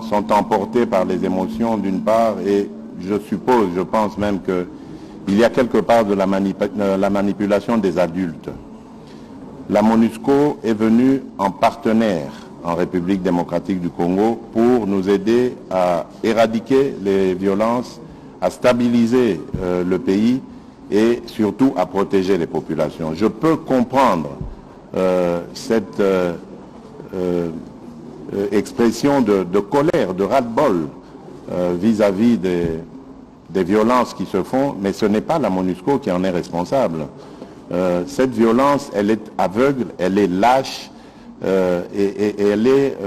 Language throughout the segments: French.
gens sont emportés par les émotions d'une part, et je pense même qu'il y a quelque part de la manipulation des adultes. La MONUSCO est venue en partenaire en République démocratique du Congo pour nous aider à éradiquer les violences, à stabiliser le pays et surtout à protéger les populations. Je peux comprendre cette expression de colère, de ras-le-bol vis-à-vis des violences qui se font, mais ce n'est pas la MONUSCO qui en est responsable. Cette violence, elle est aveugle, elle est lâche et elle est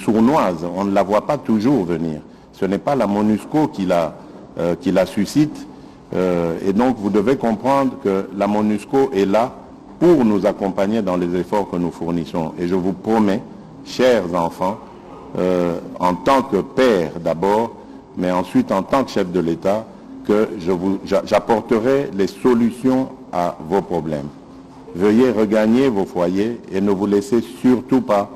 sournoise. On ne la voit pas toujours venir. Ce n'est pas la MONUSCO qui la suscite. Et donc vous devez comprendre que la MONUSCO est là pour nous accompagner dans les efforts que nous fournissons. Et je vous promets, chers enfants, en tant que père d'abord, mais ensuite en tant que chef de l'État, que j'apporterai les solutions à vos problèmes. Veuillez regagner vos foyers et ne vous laissez surtout pas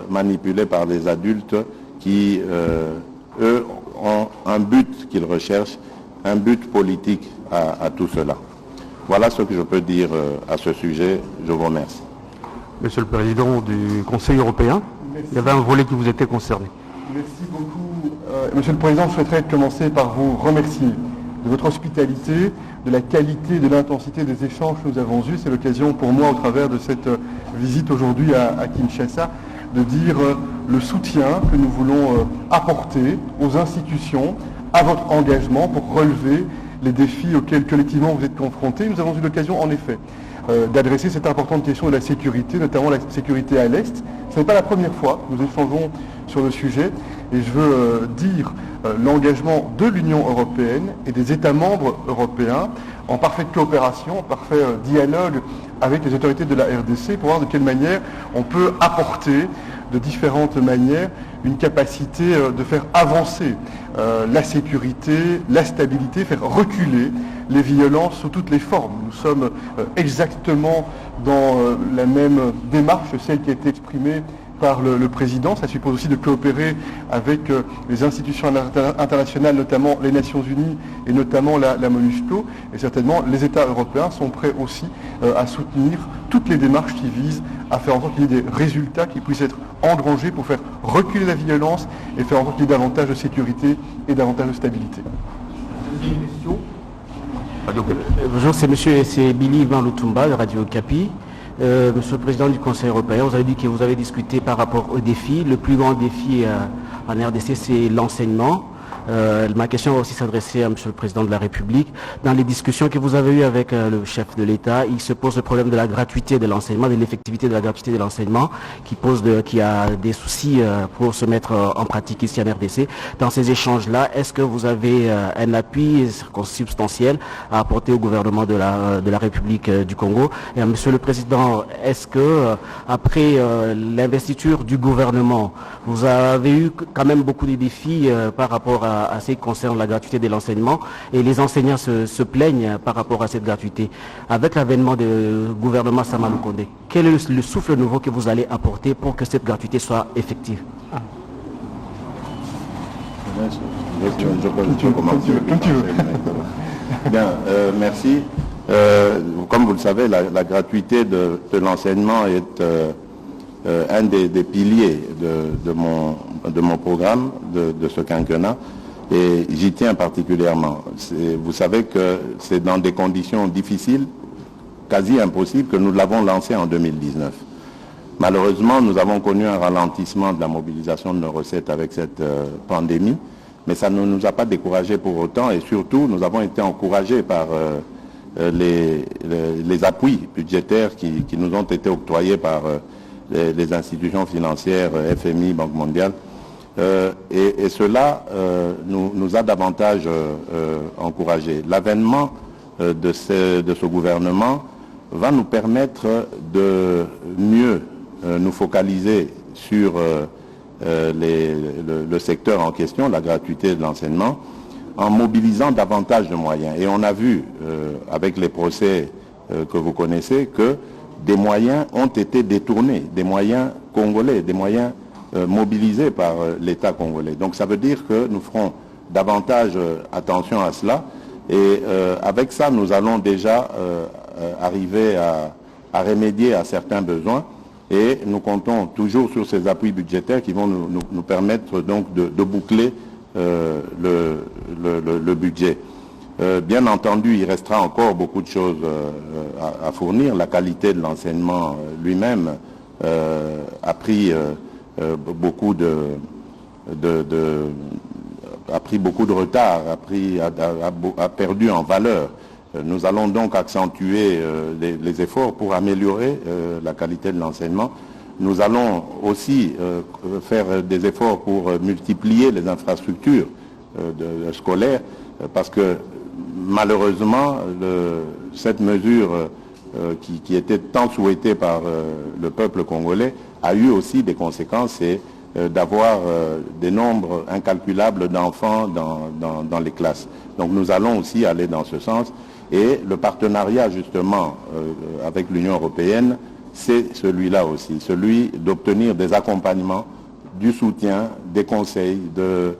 manipuler par des adultes qui, eux, ont un but qu'ils recherchent, un but politique à tout cela. Voilà ce que je peux dire à ce sujet. Je vous remercie. Monsieur le Président du Conseil européen, merci. Il y avait un volet qui vous était concerné. Merci beaucoup. Monsieur le Président, je souhaiterais commencer par vous remercier de votre hospitalité, de la qualité, de l'intensité des échanges que nous avons eus. C'est l'occasion pour moi, au travers de cette visite aujourd'hui à Kinshasa, de dire le soutien que nous voulons apporter aux institutions, à votre engagement pour relever les défis auxquels collectivement vous êtes confrontés. Nous avons eu l'occasion, en effet, d'adresser cette importante question de la sécurité, notamment la sécurité à l'Est. Ce n'est pas la première fois que nous échangeons sur le sujet, et je veux dire l'engagement de l'Union européenne et des États membres européens en parfaite coopération, en parfait dialogue avec les autorités de la RDC pour voir de quelle manière on peut apporter de différentes manières une capacité de faire avancer la sécurité, la stabilité, faire reculer les violences sous toutes les formes. Nous sommes exactement dans la même démarche, celle qui a été exprimée par le Président. Ça suppose aussi de coopérer avec les institutions internationales, notamment les Nations Unies et notamment la MONUSCO. Et certainement, les États européens sont prêts aussi à soutenir toutes les démarches qui visent à faire en sorte qu'il y ait des résultats qui puissent être engrangés pour faire reculer la violence et faire en sorte qu'il y ait davantage de sécurité et davantage de stabilité. Deuxième question. Bonjour, c'est Billy Ivan Lutumba de Radio Okapi. Monsieur le Président du Conseil européen, vous avez dit que vous avez discuté par rapport aux défis. Le plus grand défi en RDC, c'est l'enseignement. Ma question va aussi s'adresser à Monsieur le Président de la République. Dans les discussions que vous avez eues avec le chef de l'État, il se pose le problème de la gratuité de l'enseignement, de l'effectivité de la gratuité de l'enseignement, qui a des soucis pour se mettre en pratique ici en RDC. Dans ces échanges-là, est-ce que vous avez un appui substantiel à apporter au gouvernement de la République du Congo? Et Monsieur le Président, est-ce que après l'investiture du gouvernement, vous avez eu quand même beaucoup de défis par rapport à ce qui concerne la gratuité de l'enseignement, et les enseignants se plaignent par rapport à cette gratuité. Avec l'avènement du gouvernement Sama Lukonde, quel est le souffle nouveau que vous allez apporter pour que cette gratuité soit effective? Bien, merci. Comme vous le savez, la gratuité de l'enseignement est un des piliers de mon programme, de ce quinquennat, et j'y tiens particulièrement. Vous savez que c'est dans des conditions difficiles, quasi impossibles, que nous l'avons lancé en 2019. Malheureusement, nous avons connu un ralentissement de la mobilisation de nos recettes avec cette pandémie, mais ça ne nous a pas découragés pour autant, et surtout, nous avons été encouragés par les appuis budgétaires qui nous ont été octroyés par les institutions financières, FMI, Banque mondiale, et cela nous a davantage encouragés. L'avènement de ce gouvernement va nous permettre de mieux nous focaliser sur le secteur en question, la gratuité de l'enseignement, en mobilisant davantage de moyens. Et on a vu, avec les procès que vous connaissez, que des moyens ont été détournés, des moyens congolais, des moyens mobilisés par l'État congolais. Donc ça veut dire que nous ferons davantage attention à cela. Et avec ça, nous allons déjà arriver à remédier à certains besoins. Et nous comptons toujours sur ces appuis budgétaires qui vont nous permettre donc de boucler le budget. Bien entendu, il restera encore beaucoup de choses à fournir. La qualité de l'enseignement lui-même a pris beaucoup de retard, a perdu en valeur. Nous allons donc accentuer les efforts pour améliorer la qualité de l'enseignement. Nous allons aussi faire des efforts pour multiplier les infrastructures scolaires parce que malheureusement, cette mesure qui était tant souhaitée par le peuple congolais a eu aussi des conséquences, c'est d'avoir des nombres incalculables d'enfants dans les classes. Donc nous allons aussi aller dans ce sens. Et le partenariat justement avec l'Union européenne, c'est celui-là aussi, celui d'obtenir des accompagnements, du soutien, des conseils, de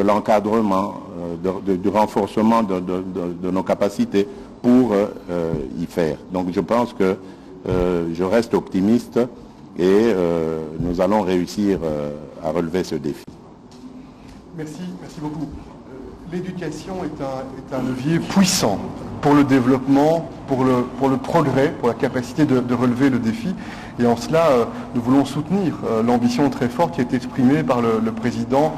l'encadrement, du renforcement de nos capacités pour y faire. Donc je pense que je reste optimiste et nous allons réussir à relever ce défi. Merci beaucoup. L'éducation est un levier puissant pour le développement, pour le progrès, pour la capacité de relever le défi. Et en cela, nous voulons soutenir l'ambition très forte qui a été exprimée par le président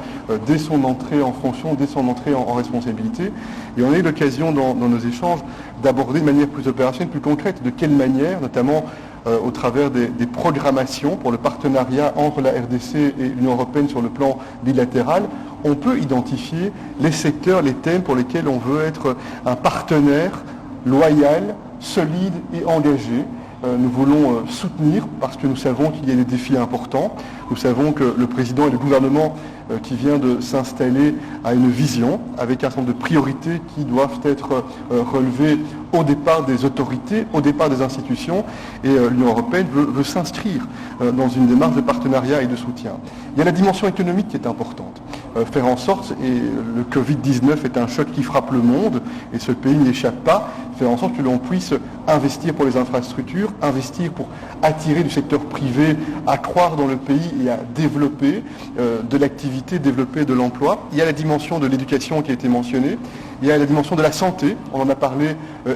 dès son entrée en fonction, dès son entrée en responsabilité. Et on a eu l'occasion dans nos échanges d'aborder de manière plus opérationnelle, plus concrète, de quelle manière, notamment au travers des programmations pour le partenariat entre la RDC et l'Union européenne sur le plan bilatéral, on peut identifier les secteurs, les thèmes pour lesquels on veut être un partenaire loyal, solide et engagé. Nous voulons soutenir parce que nous savons qu'il y a des défis importants. Nous savons que le président et le gouvernement qui vient de s'installer a une vision avec un certain nombre de priorités qui doivent être relevées au départ des autorités, au départ des institutions. Et l'Union européenne veut s'inscrire dans une démarche de partenariat et de soutien. Il y a la dimension économique qui est importante. Faire en sorte, et le Covid-19 est un choc qui frappe le monde, et ce pays n'y échappe pas, faire en sorte que l'on puisse investir pour les infrastructures, investir pour attirer du secteur privé à croire dans le pays et à développer de l'activité, développer de l'emploi. Il y a la dimension de l'éducation qui a été mentionnée, il y a la dimension de la santé, on en a parlé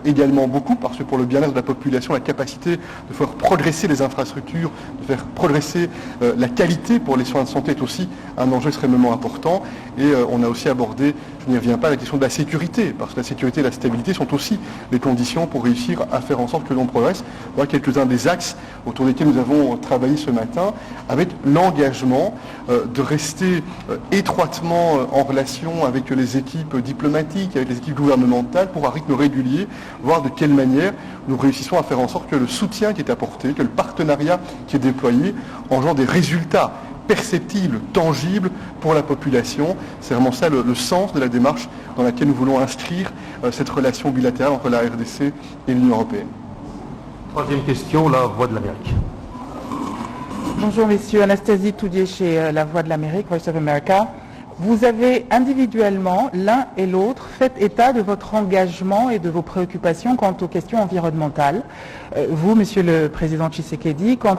également beaucoup, parce que pour le bien-être de la population, la capacité de faire progresser les infrastructures, de faire progresser la qualité pour les soins de santé est aussi un enjeu extrêmement important. Et on a aussi abordé, je n'y reviens pas, la question de la sécurité, parce que la sécurité et la stabilité sont aussi les conditions pour réussir à faire en sorte que l'on progresse. Voilà quelques-uns des axes autour desquels nous avons travaillé ce matin, avec l'engagement de rester étroitement en relation avec les équipes diplomatiques, avec les équipes gouvernementales, pour un rythme régulier, voir de quelle manière nous réussissons à faire en sorte que le soutien qui est apporté, que le partenariat qui est déployé engendre des résultats perceptibles, tangibles pour la population. C'est vraiment ça le sens de la démarche dans laquelle nous voulons inscrire cette relation bilatérale entre la RDC et l'Union européenne. Troisième question, la Voix de l'Amérique. Bonjour messieurs, Anastasie Toudier chez La Voix de l'Amérique, Voice of America. Vous avez individuellement, l'un et l'autre, fait état de votre engagement et de vos préoccupations quant aux questions environnementales. Vous, Monsieur le Président Tshisekedi, quant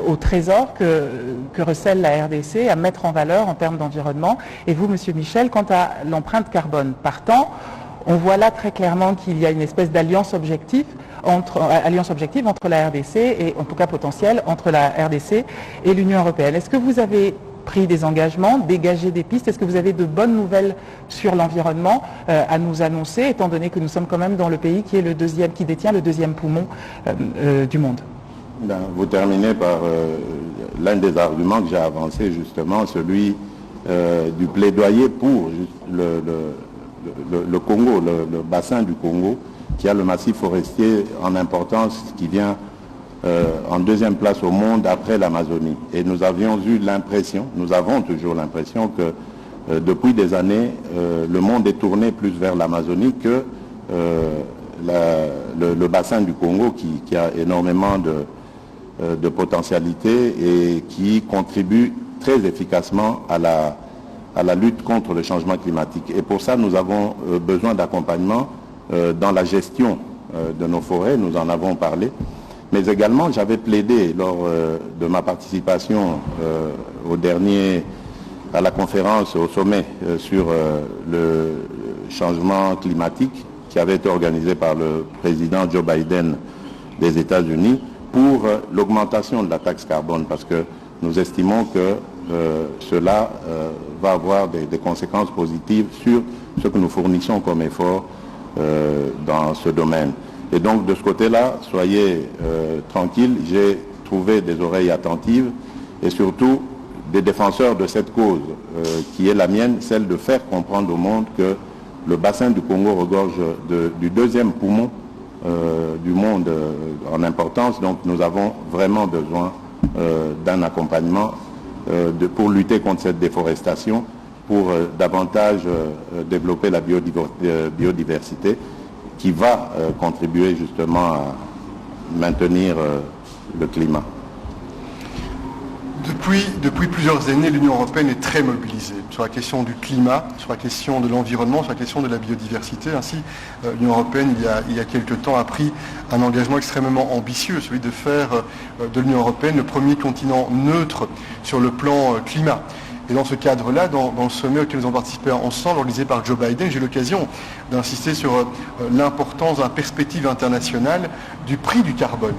au trésor que recèle la RDC à mettre en valeur en termes d'environnement, et vous, Monsieur Michel, quant à l'empreinte carbone. Partant, on voit là très clairement qu'il y a une espèce d'alliance objective entre la RDC, et en tout cas potentielle, entre la RDC et l'Union européenne. Est-ce que vous avez pris des engagements, dégagé des pistes? Est-ce que vous avez de bonnes nouvelles sur l'environnement à nous annoncer, étant donné que nous sommes quand même dans le pays qui est qui détient le deuxième poumon du monde? Vous terminez par l'un des arguments que j'ai avancé, justement, celui du plaidoyer pour le Congo, le bassin du Congo, qui a le massif forestier en importance, qui vient en deuxième place au monde après l'Amazonie. Et nous avons toujours l'impression que depuis des années, le monde est tourné plus vers l'Amazonie que le bassin du Congo qui a énormément de potentialité et qui contribue très efficacement à la lutte contre le changement climatique. Et pour ça, nous avons besoin d'accompagnement dans la gestion de nos forêts, nous en avons parlé. Mais également, j'avais plaidé lors de ma participation à la conférence, au sommet sur le changement climatique qui avait été organisé par le président Joe Biden des États-Unis pour l'augmentation de la taxe carbone, parce que nous estimons que cela va avoir des conséquences positives sur ce que nous fournissons comme effort dans ce domaine. Et donc de ce côté-là, soyez tranquilles, j'ai trouvé des oreilles attentives et surtout des défenseurs de cette cause qui est la mienne, celle de faire comprendre au monde que le bassin du Congo regorge du deuxième poumon du monde en importance. Donc nous avons vraiment besoin d'un accompagnement pour lutter contre cette déforestation, pour davantage développer la biodiversité qui va contribuer justement à maintenir le climat. Depuis plusieurs années, l'Union européenne est très mobilisée sur la question du climat, sur la question de l'environnement, sur la question de la biodiversité. Ainsi, l'Union européenne, il y a quelque temps, a pris un engagement extrêmement ambitieux, celui de faire de l'Union européenne le premier continent neutre sur le plan climat. Et dans ce cadre-là, dans le sommet auquel nous avons participé ensemble, organisé par Joe Biden, j'ai eu l'occasion d'insister sur l'importance d'une perspective internationale du prix du carbone.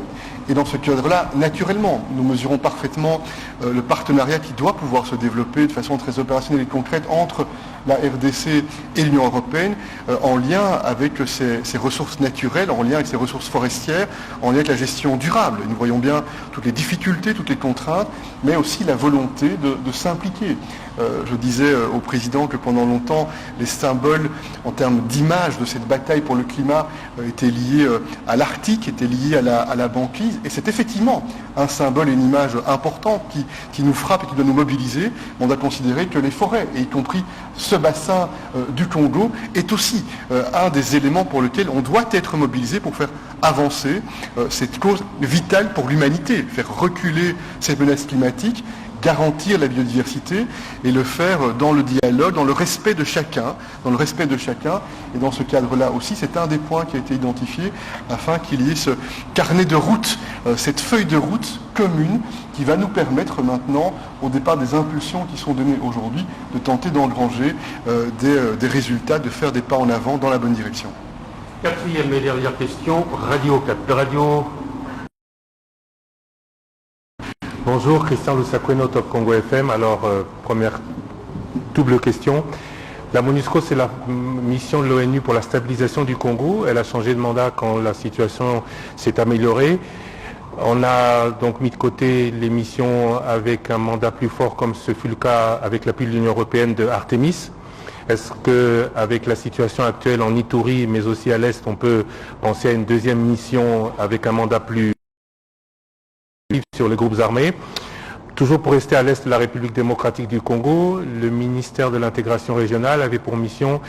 Et dans ce cadre-là, naturellement, nous mesurons parfaitement le partenariat qui doit pouvoir se développer de façon très opérationnelle et concrète entre la RDC et l'Union européenne, en lien avec ses ressources naturelles, en lien avec ses ressources forestières, en lien avec la gestion durable. Et nous voyons bien toutes les difficultés, toutes les contraintes, mais aussi la volonté de s'impliquer. Je disais au président que pendant longtemps, les symboles en termes d'image de cette bataille pour le climat étaient liés à l'Arctique, étaient liés à la banquise. Et c'est effectivement un symbole et une image importante qui nous frappe et qui doit nous mobiliser. On doit considérer que les forêts, et y compris ce bassin du Congo, est aussi un des éléments pour lesquels on doit être mobilisé pour faire avancer cette cause vitale pour l'humanité, faire reculer cette menace climatique, garantir la biodiversité et le faire dans le dialogue, dans le respect de chacun, et dans ce cadre-là aussi, c'est un des points qui a été identifié afin qu'il y ait ce carnet de route, cette feuille de route commune qui va nous permettre maintenant, au départ des impulsions qui sont données aujourd'hui, de tenter d'engranger des résultats, de faire des pas en avant dans la bonne direction. Quatrième et dernière question, Radio 4. Bonjour, Christian Lusakweno, Top Congo FM. Alors, première double question. La MONUSCO, c'est la mission de l'ONU pour la stabilisation du Congo. Elle a changé de mandat quand la situation s'est améliorée. On a donc mis de côté les missions avec un mandat plus fort, comme ce fut le cas avec l'appui de l'Union européenne de Artemis. Est-ce qu'avec la situation actuelle en Ituri, mais aussi à l'Est, on peut penser à une deuxième mission avec un mandat plus sur les groupes armés? Toujours pour rester à l'est de la République démocratique du Congo, le ministère de l'intégration régionale avait pour mission,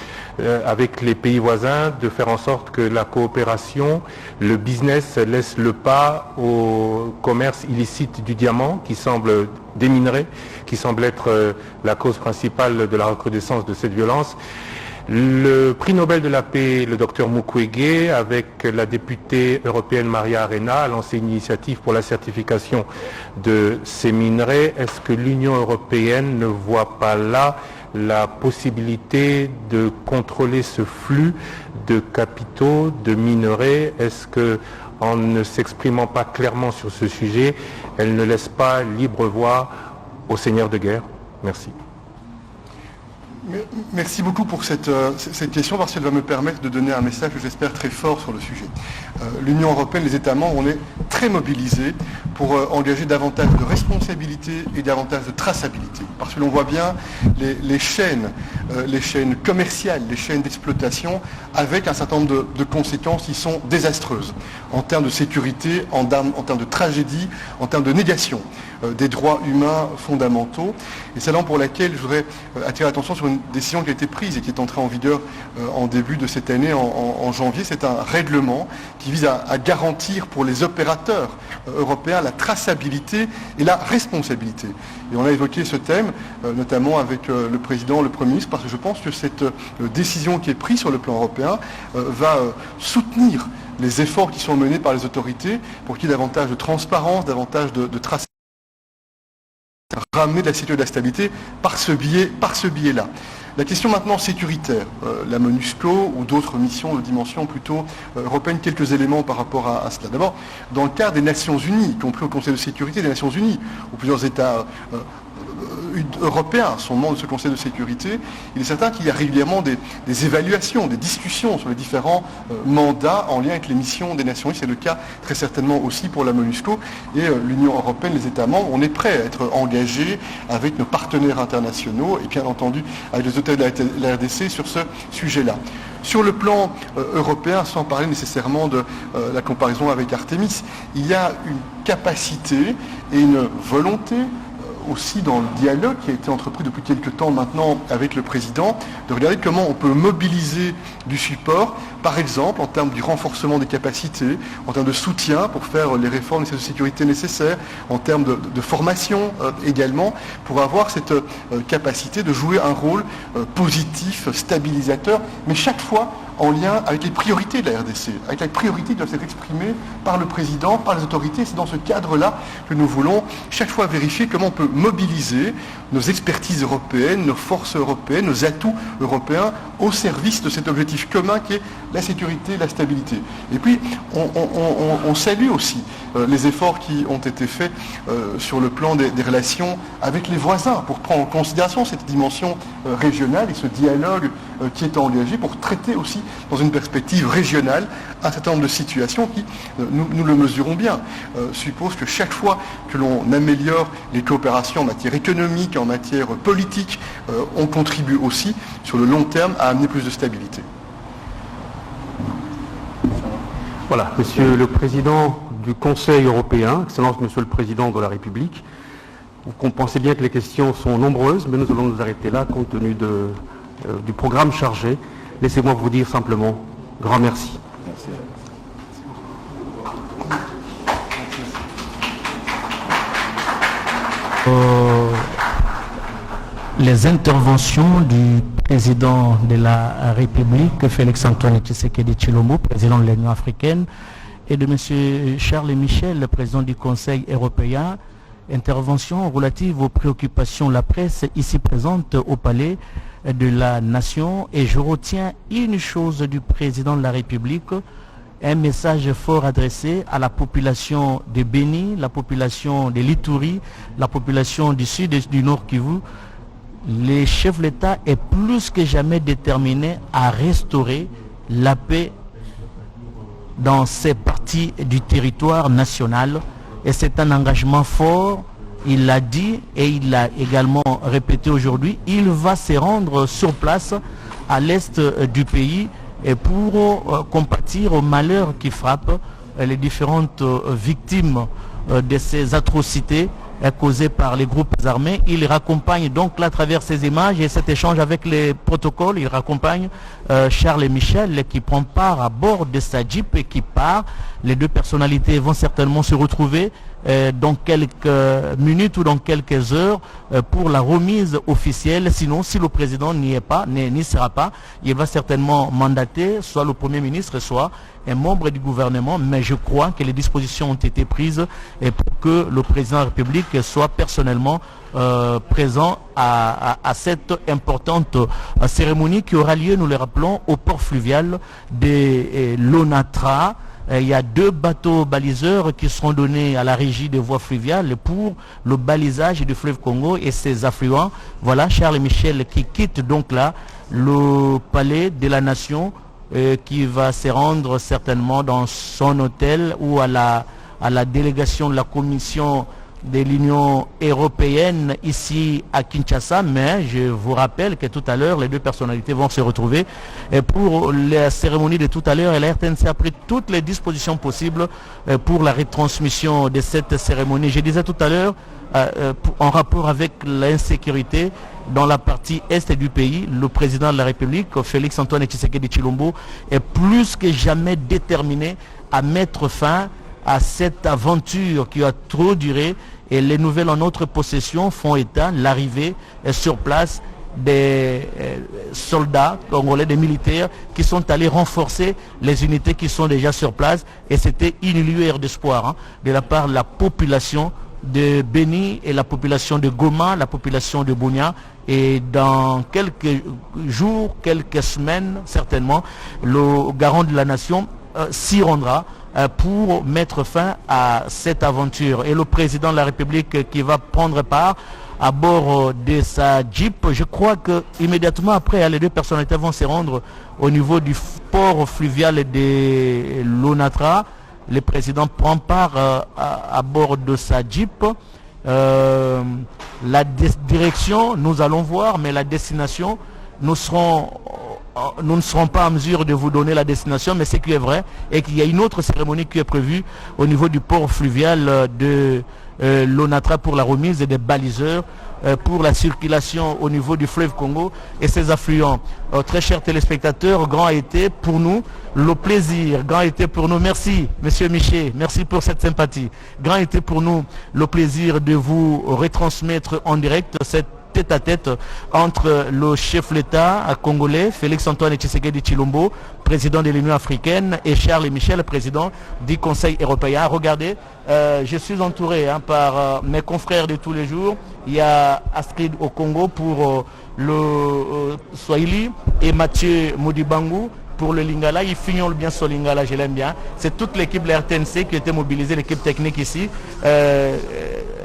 avec les pays voisins, de faire en sorte que la coopération, le business laisse le pas au commerce illicite du diamant, des minerais, qui semble être la cause principale de la recrudescence de cette violence. Le prix Nobel de la paix, le docteur Mukwege, avec la députée européenne Maria Arena, a lancé une initiative pour la certification de ces minerais. Est-ce que l'Union européenne ne voit pas là la possibilité de contrôler ce flux de capitaux, de minerais? Est-ce que, en ne s'exprimant pas clairement sur ce sujet, elle ne laisse pas libre voie aux seigneurs de guerre? Merci. Merci beaucoup pour cette question, parce qu'elle va me permettre de donner un message que j'espère très fort sur le sujet. L'Union européenne, les États membres, on est très mobilisés pour engager davantage de responsabilité et davantage de traçabilité. Parce que l'on voit bien les chaînes commerciales, les chaînes d'exploitation, avec un certain nombre de conséquences qui sont désastreuses en termes de sécurité, en termes de tragédie, en termes de négation des droits humains fondamentaux. Et c'est là pour laquelle je voudrais attirer l'attention sur une une décision qui a été prise et qui est entrée en vigueur en début de cette année, en janvier. C'est un règlement qui vise à garantir pour les opérateurs européens la traçabilité et la responsabilité. Et on a évoqué ce thème, notamment avec le président, le Premier ministre, parce que je pense que cette décision qui est prise sur le plan européen va soutenir les efforts qui sont menés par les autorités pour qu'il y ait davantage de transparence, davantage de traçabilité, ramener de la sécurité et de la stabilité par ce biais-là. La question maintenant sécuritaire, la MONUSCO ou d'autres missions de dimension plutôt européenne, quelques éléments par rapport à cela. D'abord, dans le cadre des Nations Unies, y compris au Conseil de sécurité des Nations Unies, où plusieurs États européens sont membres de ce Conseil de sécurité, il est certain qu'il y a régulièrement des évaluations, des discussions sur les différents mandats en lien avec les missions des Nations Unies. C'est le cas très certainement aussi pour la MONUSCO. Et l'Union européenne, les États membres, on est prêt à être engagés avec nos partenaires internationaux et bien entendu avec les autorités de la RDC sur ce sujet-là. Sur le plan européen, sans parler nécessairement de la comparaison avec Artemis, il y a une capacité et une volonté aussi dans le dialogue qui a été entrepris depuis quelques temps maintenant avec le président, de regarder comment on peut mobiliser du support, par exemple en termes du renforcement des capacités, en termes de soutien pour faire les réformes de sécurité nécessaires, en termes de formation également, pour avoir cette capacité de jouer un rôle positif, stabilisateur, mais chaque fois en lien avec les priorités de la RDC, avec les priorités qui doivent être exprimées par le président, par les autorités. C'est dans ce cadre-là que nous voulons chaque fois vérifier comment on peut mobiliser nos expertises européennes, nos forces européennes, nos atouts européens au service de cet objectif commun qui est la sécurité et la stabilité. Et puis, on salue aussi les efforts qui ont été faits sur le plan des relations avec les voisins pour prendre en considération cette dimension régionale et ce dialogue qui est engagé pour traiter aussi dans une perspective régionale un certain nombre de situations qui, nous le mesurons bien, suppose que chaque fois que l'on améliore les coopérations en matière économique, en matière politique, on contribue aussi sur le long terme à amener plus de stabilité. Voilà, Monsieur le Président du Conseil européen, Excellence Monsieur le Président de la République, vous comprenez bien que les questions sont nombreuses, mais nous allons nous arrêter là compte tenu du programme chargé. Laissez-moi vous dire simplement grand merci. Merci. Les interventions du président de la République, Félix-Antoine Tshisekedi Tshilombo, président de l'Union africaine, et de M. Charles Michel, le président du Conseil européen, intervention relative aux préoccupations de la presse ici présente au Palais de la Nation. Et je retiens une chose du président de la République, un message fort adressé à la population de Béni, la population de l'Ituri, la population du sud et du nord Kivu. Les chefs de l'État est plus que jamais déterminés à restaurer la paix dans ces parties du territoire national. Et c'est un engagement fort, il l'a dit et il l'a également répété aujourd'hui. Il va se rendre sur place à l'est du pays et pour compatir au malheur qui frappe les différentes victimes de ces atrocités causées par les groupes armés. Il raccompagne donc là à travers ces images et cet échange avec les protocoles, il raccompagne Charles Michel qui prend part à bord de sa Jeep et qui part. Les deux personnalités vont certainement se retrouver dans quelques minutes ou dans quelques heures pour la remise officielle. Sinon, si le président n'y sera pas, il va certainement mandater soit le Premier ministre, soit un membre du gouvernement. Mais je crois que les dispositions ont été prises pour que le président de la République soit personnellement présent à cette importante cérémonie qui aura lieu, nous le rappelons, au port fluvial de l'Onatra. Il y a 2 bateaux baliseurs qui seront donnés à la régie des voies fluviales pour le balisage du fleuve Congo et ses affluents. Voilà Charles Michel qui quitte donc là le palais de la Nation qui va se rendre certainement dans son hôtel ou à la délégation de la commission de l'Union européenne ici à Kinshasa, mais je vous rappelle que tout à l'heure, les deux personnalités vont se retrouver pour la cérémonie de tout à l'heure et la RTNC a pris toutes les dispositions possibles pour la retransmission de cette cérémonie. Je disais tout à l'heure, en rapport avec l'insécurité dans la partie est du pays, le président de la République, Félix-Antoine Tshisekedi Tshilombo, est plus que jamais déterminé à mettre fin à cette aventure qui a trop duré, et les nouvelles en notre possession font état l'arrivée sur place des soldats congolais, des militaires qui sont allés renforcer les unités qui sont déjà sur place, et c'était une lueur d'espoir de la part de la population de Beni et la population de Goma, la population de Bunia. Et dans quelques jours, quelques semaines certainement, le garant de la nation s'y rendra pour mettre fin à cette aventure. Et le président de la République qui va prendre part à bord de sa Jeep, je crois que immédiatement après, les deux personnalités vont se rendre au niveau du port fluvial de l'Onatra. Le président prend part à bord de sa Jeep. La direction, nous allons voir, mais la destination, nous ne serons pas en mesure de vous donner la destination, mais ce qui est vrai est qu'il y a une autre cérémonie qui est prévue au niveau du port fluvial de l'Onatra pour la remise des baliseurs pour la circulation au niveau du fleuve Congo et ses affluents. Très chers téléspectateurs, grand a été pour nous le plaisir, grand a été pour nous, merci Monsieur Miché, merci pour cette sympathie, grand a été pour nous le plaisir de vous retransmettre en direct cette tête-à-tête entre le chef de l'État congolais, Félix-Antoine Tshisekedi Tshilombo, président de l'Union africaine, et Charles Michel, président du Conseil européen. Regardez, je suis entouré par mes confrères de tous les jours. Il y a Astrid au Congo pour le Swahili et Mathieu Modibangu pour le Lingala. Il fignole bien sur Lingala, je l'aime bien. C'est toute l'équipe de la RTNC qui était mobilisée, l'équipe technique ici.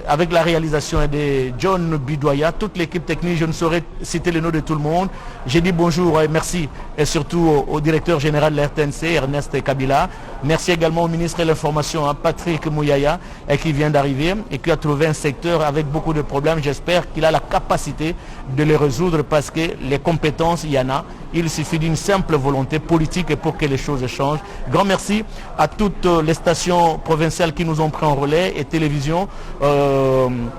Avec la réalisation de John Bidoya, toute l'équipe technique, je ne saurais citer le nom de tout le monde. J'ai dit bonjour et merci, et surtout au directeur général de la RTNC, Ernest Kabila. Merci également au ministre de l'Information, Patrick Mouyaya, qui vient d'arriver et qui a trouvé un secteur avec beaucoup de problèmes. J'espère qu'il a la capacité de les résoudre parce que les compétences, il y en a. Il suffit d'une simple volonté politique pour que les choses changent. Grand merci à toutes les stations provinciales qui nous ont pris en relais et télévisions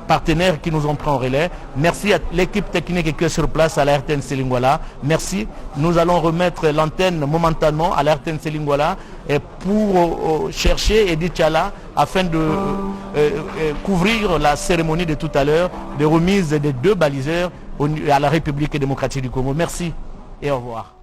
partenaires qui nous ont pris en relais. Merci à l'équipe technique qui est sur place à la RTNC Lingala. Merci. Nous allons remettre l'antenne momentanément à la RTNC Lingala pour chercher Edith Tchala afin de couvrir la cérémonie de tout à l'heure de remise des deux baliseurs à la République démocratique du Congo. Merci et au revoir.